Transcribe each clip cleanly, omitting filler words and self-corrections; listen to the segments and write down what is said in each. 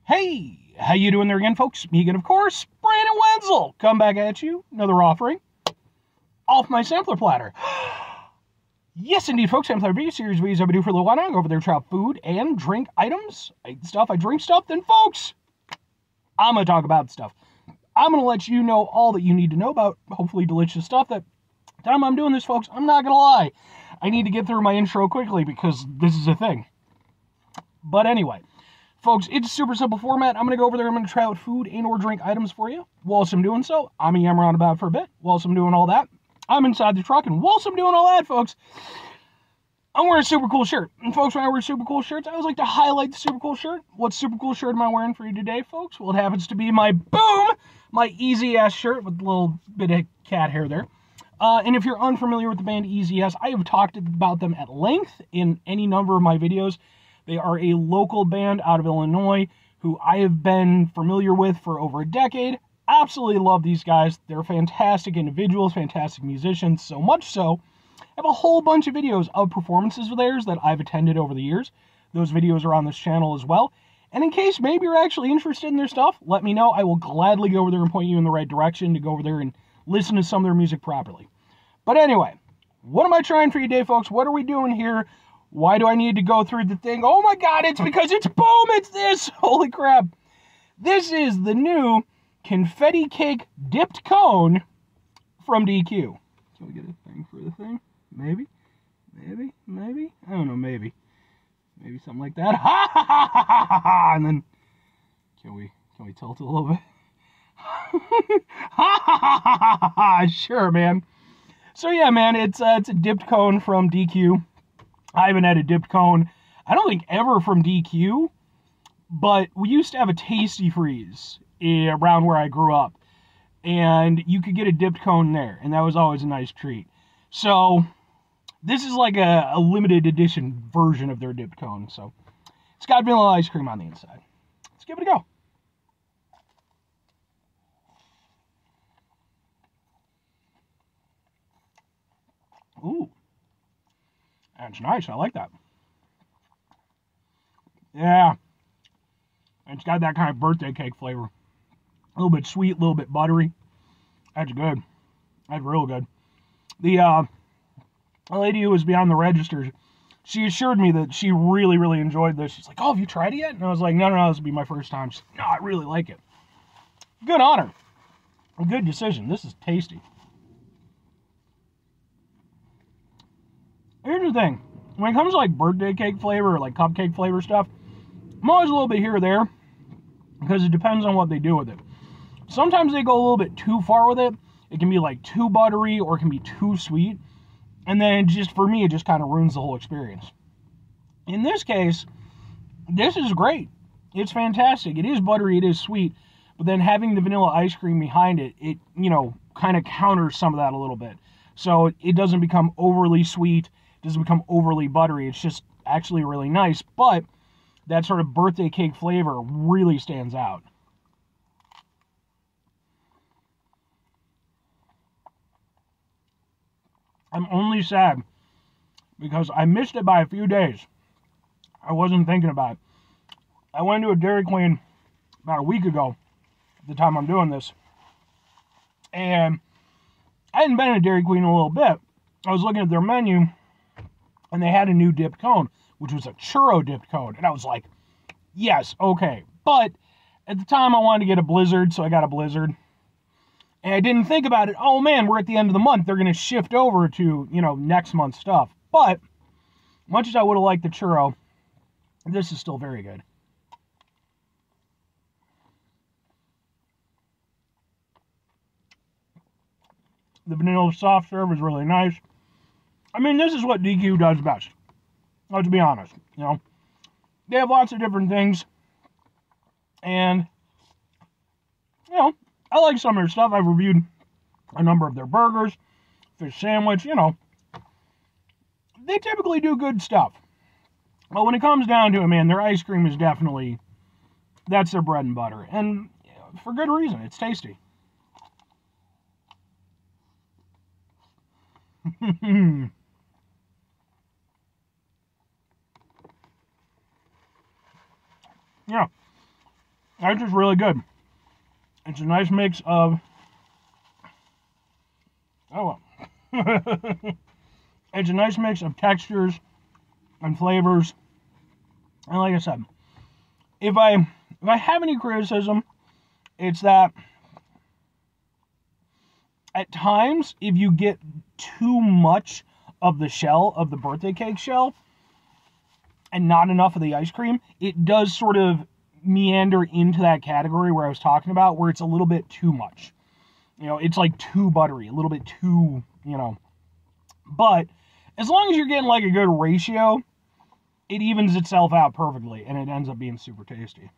Hey, how you doing there again, folks? Me again, of course, Brandon Wenzel. Come back at you, another offering off my sampler platter. Yes, indeed, folks, sampler video series videos I do for a little while now. I go over there, try out food and drink items. I eat stuff, I drink stuff. Then, folks, I'm going to talk about stuff. I'm going to let you know all that you need to know about hopefully delicious stuff. That time I'm doing this, folks, I'm not going to lie. I need to get through my intro quickly because this is a thing. But anyway, folks, it's a super simple format. I'm going to go over there. I'm going to try out food and or drink items for you. Whilst I'm doing so, I'm going to yammer on about for a bit. Whilst I'm doing all that, I'm inside the truck. And whilst I'm doing all that, folks, I'm wearing a super cool shirt. And folks, when I wear super cool shirts, I always like to highlight the super cool shirt. What super cool shirt am I wearing for you today, folks? Well, it happens to be my my Easy S shirt with a little bit of cat hair there. And if you're unfamiliar with the band Easy S, I have talked about them at length in any number of my videos. They are a local band out of Illinois who I have been familiar with for over a decade. Absolutely love these guys. They're fantastic individuals, fantastic musicians, so much so I have a whole bunch of videos of performances of theirs that I've attended over the years. Those videos are on this channel as well. And in case maybe you're actually interested in their stuff, let me know. I will gladly go over there and point you in the right direction to go over there and listen to some of their music properly. But anyway, what am I trying for you today, folks? What are we doing here? Why do I need to go through the thing? Oh my God, it's because it's boom, it's this. Holy crap. This is the new confetti cake dipped cone from DQ. Can we get a thing for the thing? Maybe? I don't know, maybe something like that. Ha ha ha ha ha ha! And then, can we tilt it a little bit? Ha ha ha ha ha ha! Sure, man. So yeah, man, it's a dipped cone from DQ. I haven't had a dipped cone, I don't think ever from DQ, but we used to have a Tasty Freeze around where I grew up, and you could get a dipped cone there, and that was always a nice treat. So this is like a limited edition version of their dipped cone, so it's got vanilla ice cream on the inside. Let's give it a go. Ooh. That's nice. I like that. Yeah. It's got that kind of birthday cake flavor. A little bit sweet, a little bit buttery. That's good. That's real good. The lady who was behind the register, she assured me that she really, really enjoyed this. She's like, oh, have you tried it yet? And I was like, no, this will be my first time. She's like, no, I really like it. Good honor. A good decision. This is tasty. Here's the thing, when it comes to like birthday cake flavor or like cupcake flavor stuff, I'm always a little bit here or there because it depends on what they do with it. Sometimes they go a little bit too far with it. It can be like too buttery or it can be too sweet. And then just for me, it just kind of ruins the whole experience. In this case, this is great. It's fantastic. It is buttery, it is sweet. But then having the vanilla ice cream behind it, it, kind of counters some of that a little bit. So it doesn't become overly sweet. Doesn't become overly buttery. It's just actually really nice, but that sort of birthday cake flavor really stands out. I'm only sad because I missed it by a few days. I wasn't thinking about it. I went to a Dairy Queen about a week ago at the time I'm doing this, and I hadn't been in a Dairy Queen in a little bit. I was looking at their menu, and they had a new dipped cone, which was a churro dipped cone. And I was like, yes, okay. But at the time, I wanted to get a Blizzard, so I got a Blizzard. And I didn't think about it. Oh, man, we're at the end of the month. They're going to shift over to, next month's stuff. But much as I would have liked the churro, this is still very good. The vanilla soft serve is really nice. I mean, this is what DQ does best. Let's be honest, They have lots of different things. And, I like some of their stuff. I've reviewed a number of their burgers, fish sandwich, They typically do good stuff. But when it comes down to it, man, their ice cream is definitely, that's their bread and butter. And for good reason. It's tasty. Yeah. That's just really good. It's a nice mix of... Oh, well. It's a nice mix of textures and flavors. And like I said, if I have any criticism, it's that at times, if you get too much of the shell, of the birthday cake shell, and not enough of the ice cream, it does sort of meander into that category where I was talking about, where it's a little bit too much. You know, it's like too buttery, a little bit too, you know. But as long as you're getting like a good ratio, it evens itself out perfectly, and it ends up being super tasty.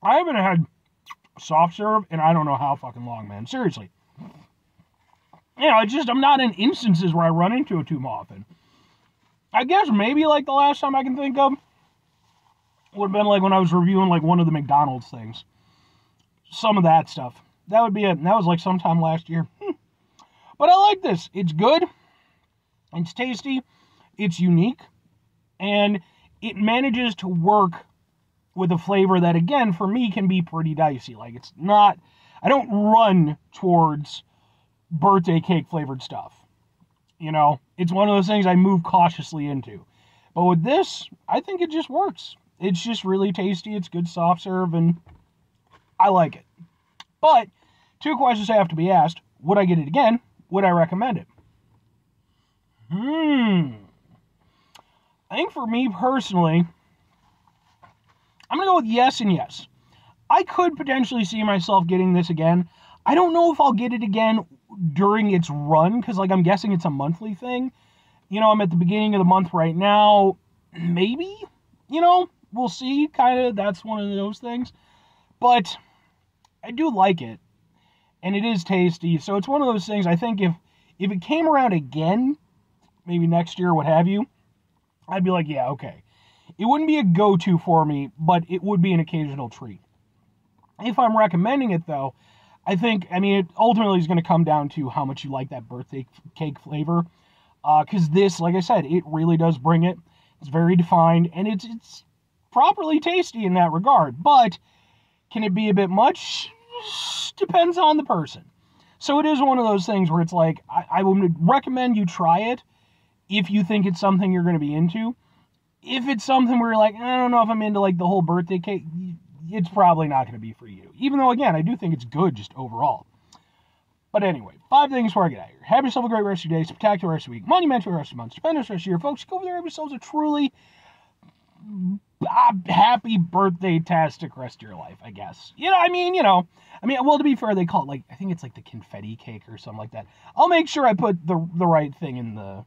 I haven't had soft serve in I don't know how fucking long, man. Seriously. You know, it's just I'm not in instances where I run into it too often. I guess maybe like the last time I can think of would have been like when I was reviewing like one of the McDonald's things. Some of that stuff. That would be it. And that was like sometime last year. But I like this. It's good. It's tasty. It's unique. And it manages to work with a flavor that, again, for me can be pretty dicey. Like, it's not... I don't run towards birthday cake flavored stuff. You know, it's one of those things I move cautiously into. But with this, I think it just works. It's just really tasty. It's good soft serve, and I like it. But 2 questions have to be asked. Would I get it again? Would I recommend it? I think for me personally, I'm going to go with yes and yes. I could potentially see myself getting this again. I don't know if I'll get it again during its run, because like I'm guessing it's a monthly thing. You know, I'm at the beginning of the month right now. Maybe, you know, we'll see. Kind of, that's one of those things. But I do like it, and it is tasty. So it's one of those things, I think if it came around again, maybe next year, what have you, I'd be like, yeah, okay. It wouldn't be a go-to for me, but it would be an occasional treat. If I'm recommending it, though, I think, I mean, it ultimately is going to come down to how much you like that birthday cake flavor. Because this, like I said, it really does bring it. It's very defined, and it's properly tasty in that regard. But can it be a bit much? Depends on the person. So it is one of those things where it's like, I would recommend you try it if you think it's something you're going to be into. If it's something where you're like, I don't know if I'm into like the whole birthday cake, it's probably not going to be for you. Even though, again, I do think it's good just overall. But anyway, 5 things before I get out of here. Have yourself a great rest of your day, spectacular rest of the week, monumental rest of the month, stupendous rest of your year, folks. Go over there, have yourselves a truly happy birthday-tastic rest of your life, I guess. Well, to be fair, they call it like, I think it's like the confetti cake or something like that. I'll make sure I put the right thing in the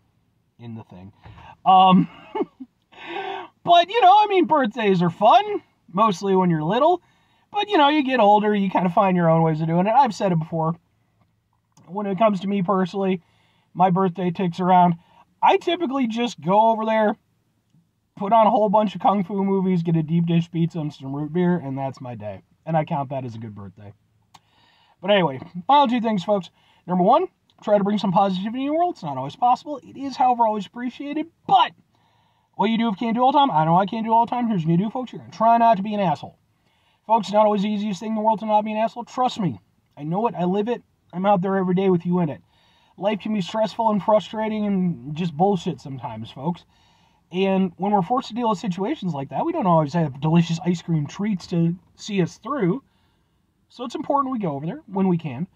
thing. But, birthdays are fun, mostly when you're little. But, you get older, you kind of find your own ways of doing it. I've said it before. When it comes to me personally, my birthday ticks around. I typically just go over there, put on a whole bunch of kung fu movies, get a deep dish pizza and some root beer, and that's my day. And I count that as a good birthday. But anyway, final 2 things, folks. Number 1, try to bring some positivity in the world. It's not always possible. It is, however, always appreciated. But what you do if you can't do all the time, I know I can't do all the time. Here's what you do, folks. You're going to try not to be an asshole. Folks, it's not always the easiest thing in the world to not be an asshole. Trust me. I know it. I live it. I'm out there every day with you in it. Life can be stressful and frustrating and just bullshit sometimes, folks. And when we're forced to deal with situations like that, we don't always have delicious ice cream treats to see us through. So it's important we go over there when we can.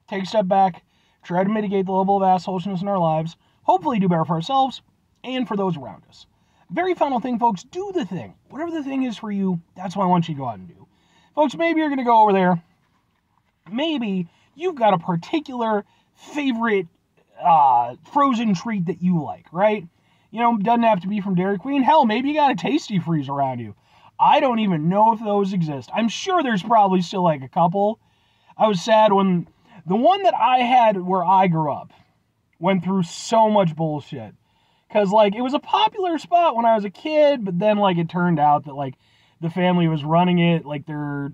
Take a step back. Try to mitigate the level of assholishness in our lives. Hopefully do better for ourselves and for those around us. Very final thing, folks. Do the thing. Whatever the thing is for you, that's what I want you to go out and do. Folks, maybe you're going to go over there. Maybe you've got a particular favorite frozen treat that you like, right? Doesn't have to be from Dairy Queen. Hell, maybe you got a Tasty Freeze around you. I don't even know if those exist. I'm sure there's probably still like a couple. I was sad when the one that I had where I grew up went through so much bullshit. Because, it was a popular spot when I was a kid, but then, it turned out that, the family was running it, their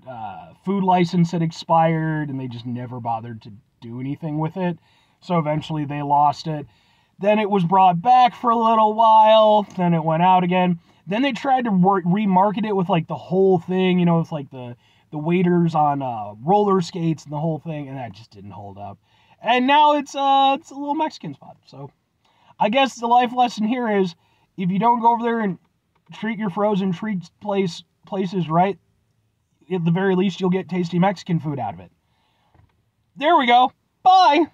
food license had expired, and they just never bothered to do anything with it. So eventually they lost it. Then it was brought back for a little while. Then it went out again. Then they tried to remarket it with like the whole thing, you know, with like the waiters on roller skates and the whole thing, and that just didn't hold up. And now it's a little Mexican spot. So I guess the life lesson here is, if you don't go over there and treat your frozen treats places right, at the very least you'll get tasty Mexican food out of it. There we go. Bye.